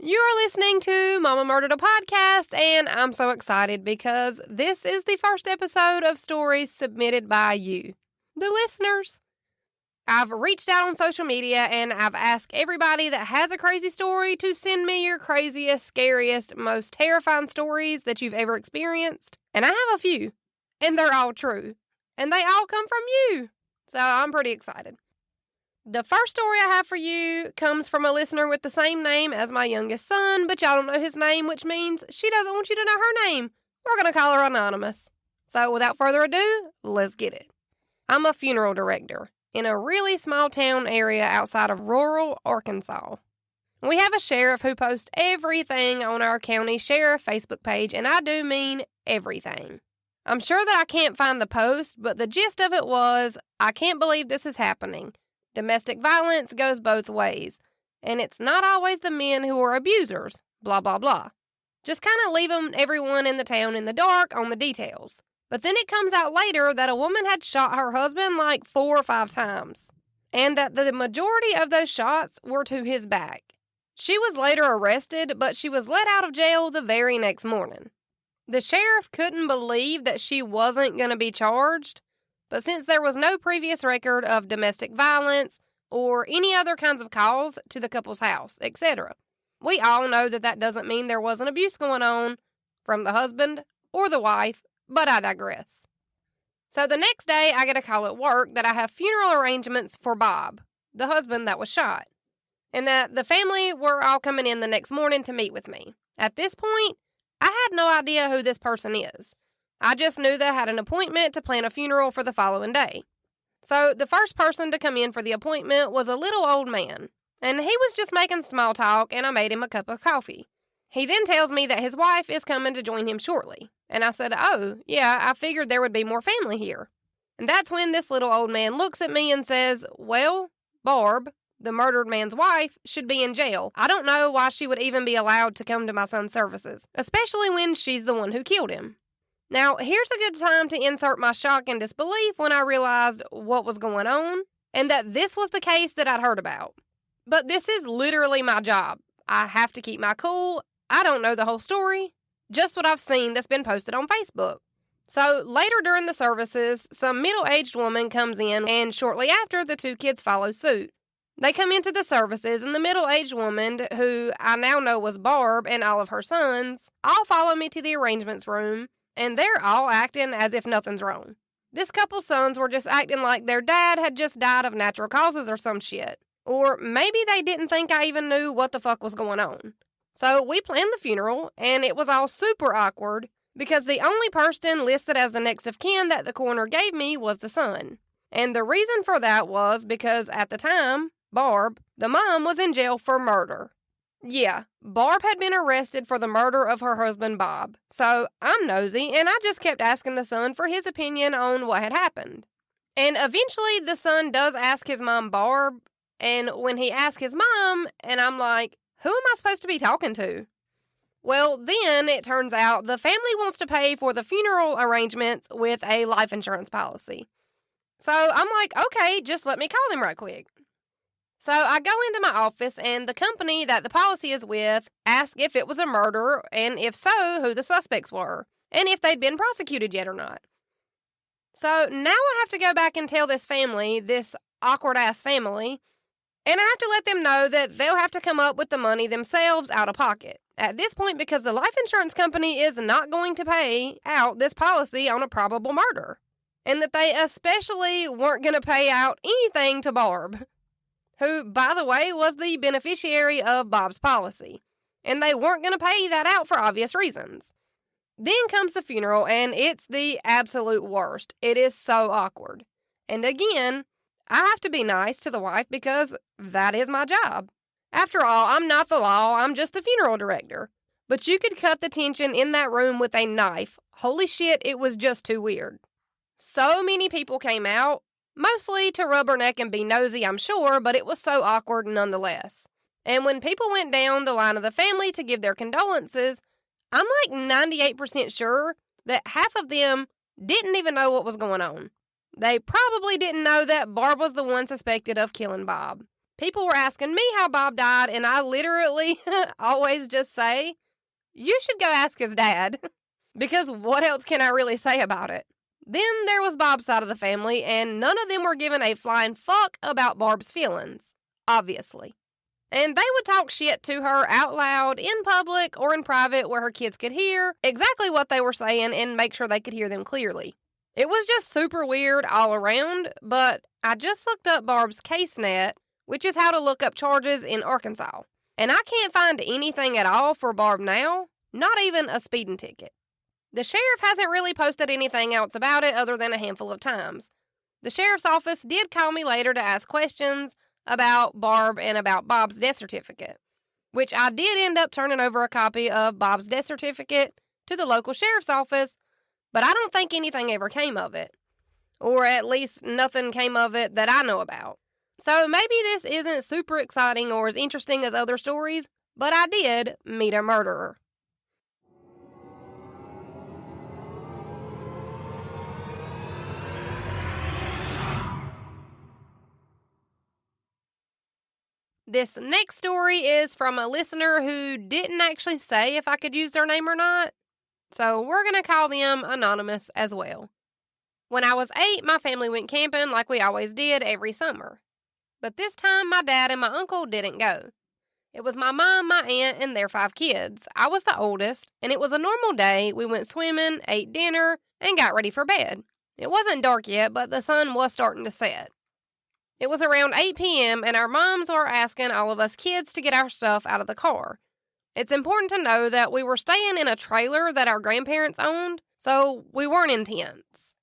You're listening to Mommamurderedapodcast, and I'm so excited because this is the first episode of stories submitted by you, the listeners. I've reached out on social media and I've asked everybody that has a crazy story to send me your craziest, scariest, most terrifying stories that you've ever experienced. And I have a few, and they're all true, and they all come from you. So I'm pretty excited. The first story I have for you comes from a listener with the same name as my youngest son, but y'all don't know his name, which means she doesn't want you to know her name. We're going to call her Anonymous. So without further ado, let's get it. I'm a funeral director in a really small town area outside of rural Arkansas. We have a sheriff who posts everything on our county sheriff Facebook page, and I do mean everything. I'm sure that I can't find the post, but the gist of it was, I can't believe this is happening. Domestic violence goes both ways, and it's not always the men who are abusers, blah, blah, blah. Just kind of leave everyone in the town in the dark on the details. But then it comes out later that a woman had shot her husband like 4 or 5 times, and that the majority of those shots were to his back. She was later arrested, but she was let out of jail the very next morning. The sheriff couldn't believe that she wasn't going to be charged, but since there was no previous record of domestic violence or any other kinds of calls to the couple's house, etc., we all know that that doesn't mean there wasn't abuse going on from the husband or the wife, but I digress. So the next day, I get a call at work that I have funeral arrangements for Bob, the husband that was shot, and that the family were all coming in the next morning to meet with me. At this point, I had no idea who this person is. I just knew that I had an appointment to plan a funeral for the following day. So the first person to come in for the appointment was a little old man, and he was just making small talk, and I made him a cup of coffee. He then tells me that his wife is coming to join him shortly, and I said, "Oh, yeah, I figured there would be more family here." And that's when this little old man looks at me and says, "Well, Barb, the murdered man's wife, should be in jail. I don't know why she would even be allowed to come to my son's services, especially when she's the one who killed him." Now, here's a good time to insert my shock and disbelief when I realized what was going on and that this was the case that I'd heard about. But this is literally my job. I have to keep my cool. I don't know the whole story, just what I've seen that's been posted on Facebook. So later during the services, some middle-aged woman comes in, and shortly after, the 2 kids follow suit. They come into the services, and the middle-aged woman, who I now know was Barb, and all of her sons, all follow me to the arrangements room, and they're all acting as if nothing's wrong. This couple's sons were just acting like their dad had just died of natural causes or some shit. Or maybe they didn't think I even knew what the fuck was going on. So we planned the funeral, and it was all super awkward because the only person listed as the next of kin that the coroner gave me was the son. And the reason for that was because at the time, Barb, the mom, was in jail for murder. Yeah, Barb had been arrested for the murder of her husband, Bob. So I'm nosy, and I just kept asking the son for his opinion on what had happened. And eventually, the son does ask his mom, Barb, and when he asks his mom, and I'm like, who am I supposed to be talking to? Well, then it turns out the family wants to pay for the funeral arrangements with a life insurance policy. So I'm like, okay, just let me call them right quick. So I go into my office, and the company that the policy is with asks if it was a murder, and if so, who the suspects were, and if they'd been prosecuted yet or not. So now I have to go back and tell this family, this awkward-ass family, and I have to let them know that they'll have to come up with the money themselves out of pocket. At this point, because the life insurance company is not going to pay out this policy on a probable murder. And that they especially weren't going to pay out anything to Barb, who, by the way, was the beneficiary of Bob's policy. And they weren't going to pay that out for obvious reasons. Then comes the funeral, and it's the absolute worst. It is so awkward. And again, I have to be nice to the wife because that is my job. After all, I'm not the law, I'm just the funeral director. But you could cut the tension in that room with a knife. Holy shit, it was just too weird. So many people came out, mostly to rubberneck and be nosy, I'm sure, but it was so awkward nonetheless. And when people went down the line of the family to give their condolences, I'm like 98% sure that half of them didn't even know what was going on. They probably didn't know that Barb was the one suspected of killing Bob. People were asking me how Bob died, and I literally always just say, you should go ask his dad, because what else can I really say about it? Then there was Bob's side of the family, and none of them were giving a flying fuck about Barb's feelings, obviously. And they would talk shit to her out loud, in public, or in private where her kids could hear exactly what they were saying and make sure they could hear them clearly. It was just super weird all around, but I just looked up Barb's CaseNet, which is how to look up charges in Arkansas. And I can't find anything at all for Barb now, not even a speeding ticket. The sheriff hasn't really posted anything else about it other than a handful of times. The sheriff's office did call me later to ask questions about Barb and about Bob's death certificate, which I did end up turning over a copy of Bob's death certificate to the local sheriff's office, but I don't think anything ever came of it. Or at least nothing came of it that I know about. So maybe this isn't super exciting or as interesting as other stories, but I did meet a murderer. This next story is from a listener who didn't actually say if I could use their name or not, so we're going to call them anonymous as well. When I was 8, my family went camping like we always did every summer. But this time, my dad and my uncle didn't go. It was my mom, my aunt, and their 5 kids. I was the oldest, and it was a normal day. We went swimming, ate dinner, and got ready for bed. It wasn't dark yet, but the sun was starting to set. It was around 8 p.m., and our moms were asking all of us kids to get our stuff out of the car. It's important to know that we were staying in a trailer that our grandparents owned, so we weren't in tents.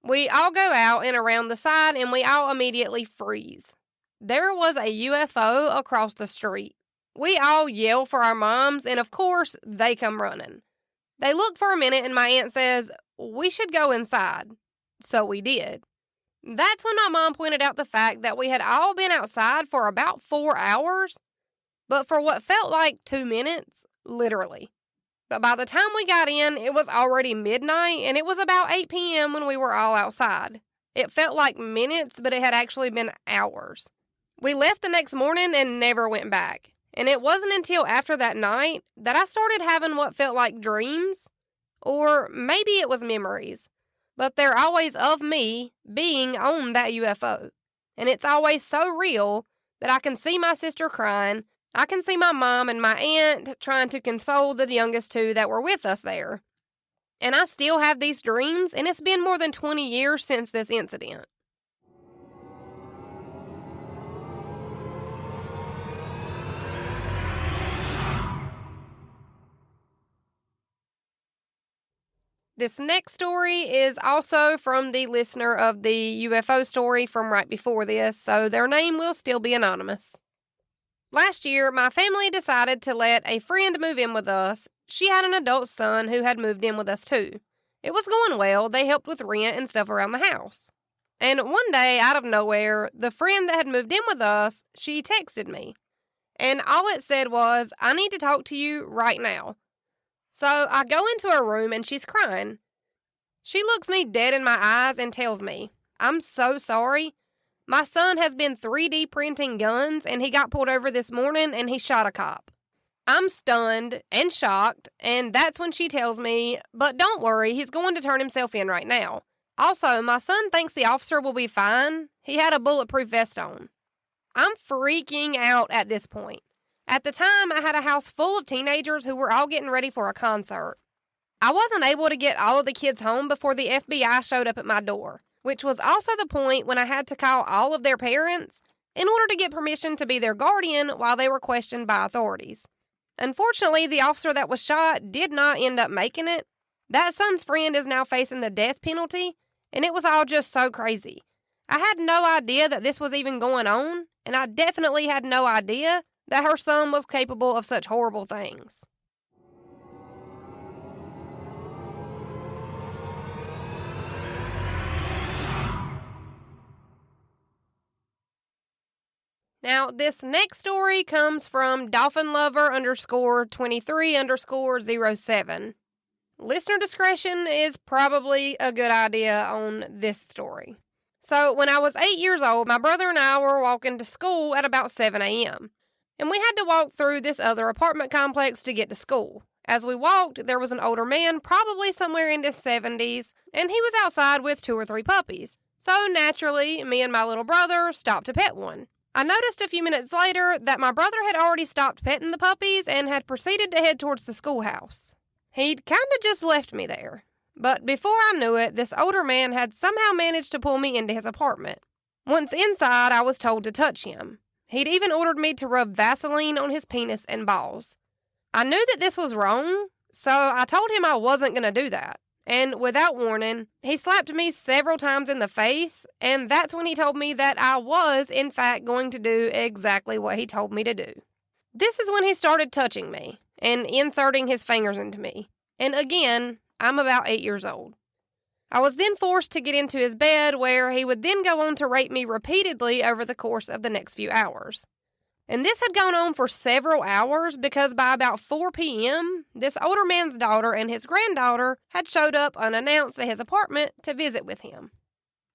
We all go out and around the side, and we all immediately freeze. There was a UFO across the street. We all yell for our moms, and of course, they come running. They look for a minute, and my aunt says, we should go inside. So we did. That's when my mom pointed out the fact that we had all been outside for about 4 hours, but for what felt like 2 minutes, literally. But by the time we got in, it was already midnight, and it was about 8 p.m. when we were all outside. It felt like minutes, but it had actually been hours. We left the next morning and never went back. And it wasn't until after that night that I started having what felt like dreams, or maybe it was memories. But they're always of me being on that UFO. And it's always so real that I can see my sister crying. I can see my mom and my aunt trying to console the youngest 2 that were with us there. And I still have these dreams, and it's been more than 20 years since this incident. This next story is also from the listener of the UFO story from right before this, so their name will still be anonymous. Last year, my family decided to let a friend move in with us. She had an adult son who had moved in with us too. It was going well. They helped with rent and stuff around the house. And one day, out of nowhere, the friend that had moved in with us, she texted me. And all it said was, I need to talk to you right now. So I go into her room and she's crying. She looks me dead in my eyes and tells me, I'm so sorry. My son has been 3D printing guns and he got pulled over this morning and he shot a cop. I'm stunned and shocked, and that's when she tells me, but don't worry, he's going to turn himself in right now. Also, my son thinks the officer will be fine. He had a bulletproof vest on. I'm freaking out at this point. At the time, I had a house full of teenagers who were all getting ready for a concert. I wasn't able to get all of the kids home before the FBI showed up at my door, which was also the point when I had to call all of their parents in order to get permission to be their guardian while they were questioned by authorities. Unfortunately, the officer that was shot did not end up making it. That son's friend is now facing the death penalty, and it was all just so crazy. I had no idea that this was even going on, and I definitely had no idea that her son was capable of such horrible things. Now, this next story comes from dolphinlover_23_07. Listener discretion is probably a good idea on this story. So when I was 8 years old, my brother and I were walking to school at about 7 a.m. And we had to walk through this other apartment complex to get to school. As we walked, there was an older man, probably somewhere in his 70s, and he was outside with 2 or 3 puppies. So naturally, me and my little brother stopped to pet one. I noticed a few minutes later that my brother had already stopped petting the puppies and had proceeded to head towards the schoolhouse. He'd kind of just left me there. But before I knew it, this older man had somehow managed to pull me into his apartment. Once inside, I was told to touch him. He'd even ordered me to rub Vaseline on his penis and balls. I knew that this was wrong, so I told him I wasn't going to do that. And without warning, he slapped me several times in the face, and that's when he told me that I was, in fact, going to do exactly what he told me to do. This is when he started touching me and inserting his fingers into me. And again, I'm about 8 years old. I was then forced to get into his bed, where he would then go on to rape me repeatedly over the course of the next few hours. And this had gone on for several hours because by about 4 p.m., this older man's daughter and his granddaughter had showed up unannounced at his apartment to visit with him.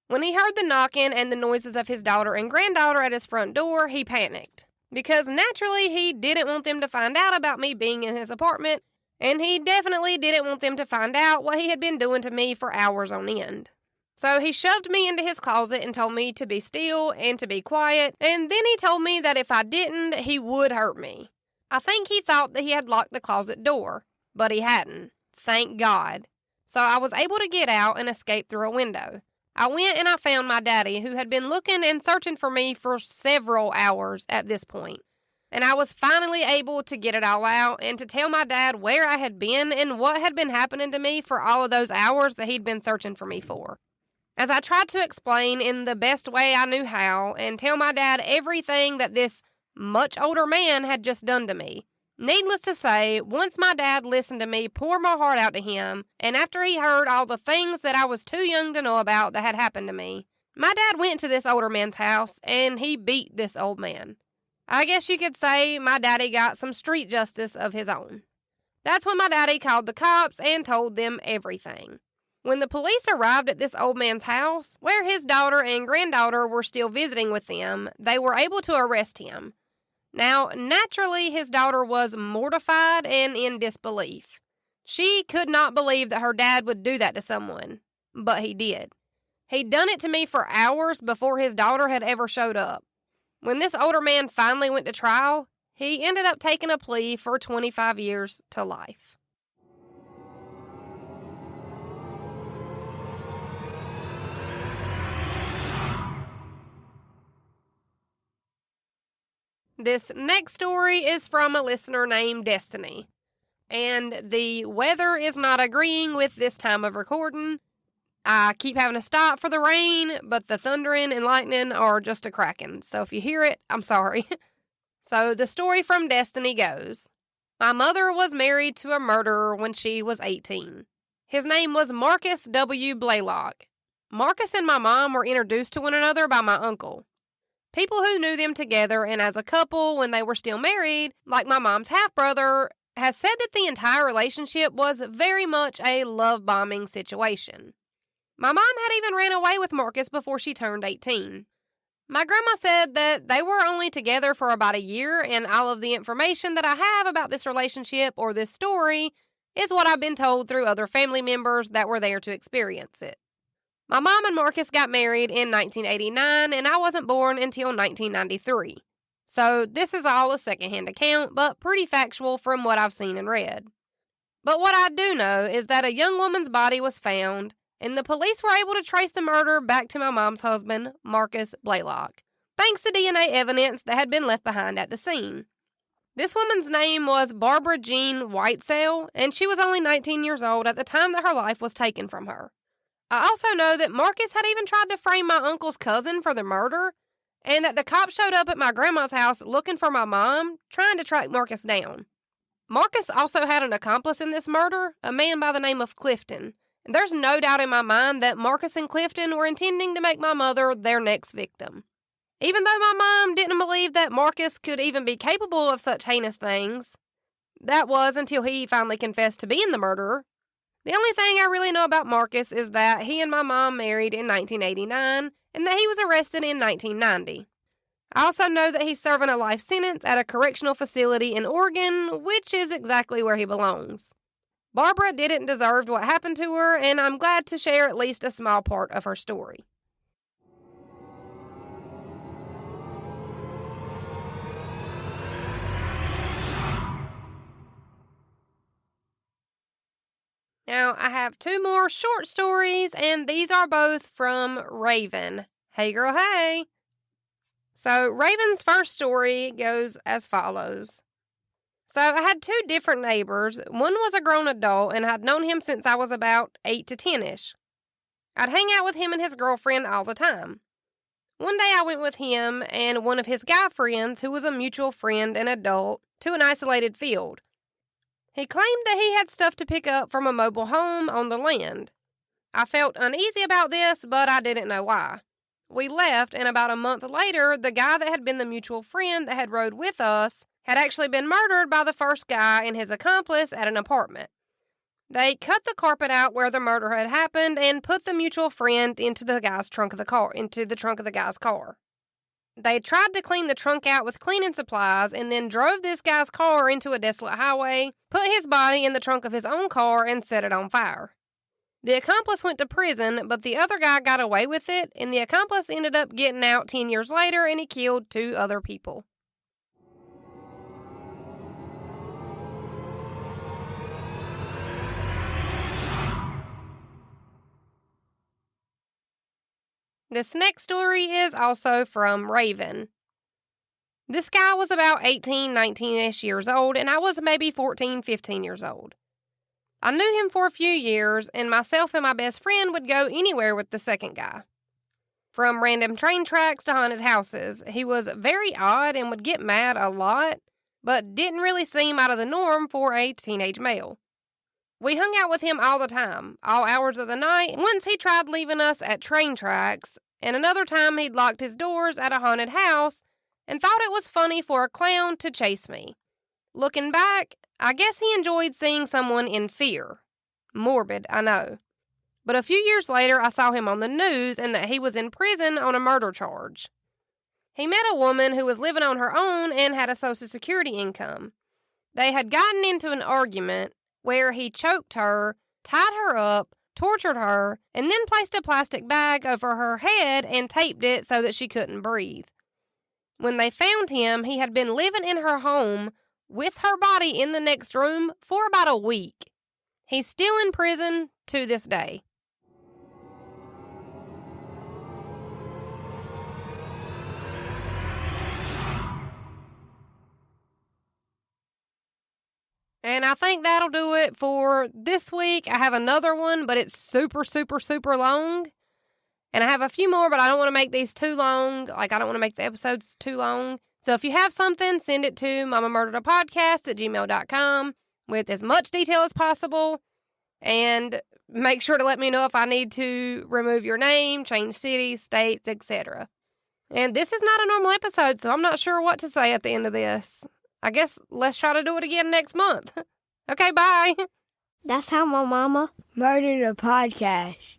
When he heard the knocking and the noises of his daughter and granddaughter at his front door, he panicked. Because naturally, he didn't want them to find out about me being in his apartment, and he definitely didn't want them to find out what he had been doing to me for hours on end. So he shoved me into his closet and told me to be still and to be quiet, and then he told me that if I didn't, he would hurt me. I think he thought that he had locked the closet door, but he hadn't. Thank God. So I was able to get out and escape through a window. I went and I found my daddy, who had been looking and searching for me for several hours at this point. And I was finally able to get it all out and to tell my dad where I had been and what had been happening to me for all of those hours that he'd been searching for me for. As I tried to explain in the best way I knew how and tell my dad everything that this much older man had just done to me. Needless to say, once my dad listened to me pour my heart out to him, and after he heard all the things that I was too young to know about that had happened to me, my dad went to this older man's house and he beat this old man. I guess you could say my daddy got some street justice of his own. That's when my daddy called the cops and told them everything. When the police arrived at this old man's house, where his daughter and granddaughter were still visiting with them, they were able to arrest him. Now, naturally, his daughter was mortified and in disbelief. She could not believe that her dad would do that to someone, but he did. He'd done it to me for hours before his daughter had ever showed up. When this older man finally went to trial, he ended up taking a plea for 25 years to life. This next story is from a listener named Destiny. And the weather is not agreeing with this time of recording. I keep having to stop for the rain, but the thundering and lightning are just a cracking. So if you hear it, I'm sorry. So the story from Destiny goes, my mother was married to a murderer when she was 18. His name was Marcus W. Blaylock. Marcus and my mom were introduced to one another by my uncle. People who knew them together and as a couple when they were still married, like my mom's half-brother, has said that the entire relationship was very much a love-bombing situation. My mom had even ran away with Marcus before she turned 18. My grandma said that they were only together for about a year, and all of the information that I have about this relationship or this story is what I've been told through other family members that were there to experience it. My mom and Marcus got married in 1989, and I wasn't born until 1993. So this is all a secondhand account, but pretty factual from what I've seen and read. But what I do know is that a young woman's body was found, and the police were able to trace the murder back to my mom's husband, Marcus Blaylock, thanks to DNA evidence that had been left behind at the scene. This woman's name was Barbara Jean Whitesell, and she was only 19 years old at the time that her life was taken from her. I also know that Marcus had even tried to frame my uncle's cousin for the murder, and that the cops showed up at my grandma's house looking for my mom, trying to track Marcus down. Marcus also had an accomplice in this murder, a man by the name of Clifton, and there's no doubt in my mind that Marcus and Clifton were intending to make my mother their next victim. Even though my mom didn't believe that Marcus could even be capable of such heinous things, that was until he finally confessed to being the murderer. The only thing I really know about Marcus is that he and my mom married in 1989 and that he was arrested in 1990. I also know that he's serving a life sentence at a correctional facility in Oregon, which is exactly where he belongs. Barbara didn't deserve what happened to her, and I'm glad to share at least a small part of her story. Now, I have 2 more short stories, and these are both from Raven. Hey girl, hey! So, Raven's first story goes as follows. So, I had 2 different neighbors. One was a grown adult, and I'd known him since I was about 8 to 10-ish. I'd hang out with him and his girlfriend all the time. One day I went with him and one of his guy friends, who was a mutual friend and adult, to an isolated field. He claimed that he had stuff to pick up from a mobile home on the land. I felt uneasy about this, but I didn't know why. We left, and about a month later, the guy that had been the mutual friend that had rode with us had actually been murdered by the first guy and his accomplice at an apartment. They cut the carpet out where the murder had happened and put the mutual friend into the trunk of the guy's car. They tried to clean the trunk out with cleaning supplies and then drove this guy's car into a desolate highway, put his body in the trunk of his own car, and set it on fire. The accomplice went to prison, but the other guy got away with it, and the accomplice ended up getting out 10 years later, and he killed 2 other people. This next story is also from Raven. This guy was about 18, 19-ish years old, and I was maybe 14, 15 years old. I knew him for a few years, and myself and my best friend would go anywhere with the second guy. From random train tracks to haunted houses, he was very odd and would get mad a lot, but didn't really seem out of the norm for a teenage male. We hung out with him all the time, all hours of the night. Once he tried leaving us at train tracks, and another time he'd locked his doors at a haunted house and thought it was funny for a clown to chase me. Looking back, I guess he enjoyed seeing someone in fear. Morbid, I know. But a few years later, I saw him on the news and that he was in prison on a murder charge. He met a woman who was living on her own and had a Social Security income. They had gotten into an argument where he choked her, tied her up, tortured her, and then placed a plastic bag over her head and taped it so that she couldn't breathe. When they found him, he had been living in her home with her body in the next room for about a week. He's still in prison to this day. And I think that'll do it for this week. I have another one, but it's super, super, super long. And I have a few more, but I don't want to make these too long. I don't want to make the episodes too long. So if you have something, send it to mommamurderedapodcast@gmail.com with as much detail as possible. And make sure to let me know if I need to remove your name, change cities, states, etc. And this is not a normal episode, so I'm not sure what to say at the end of this. I guess let's try to do it again next month. Okay, bye. That's how my mama murdered a podcast.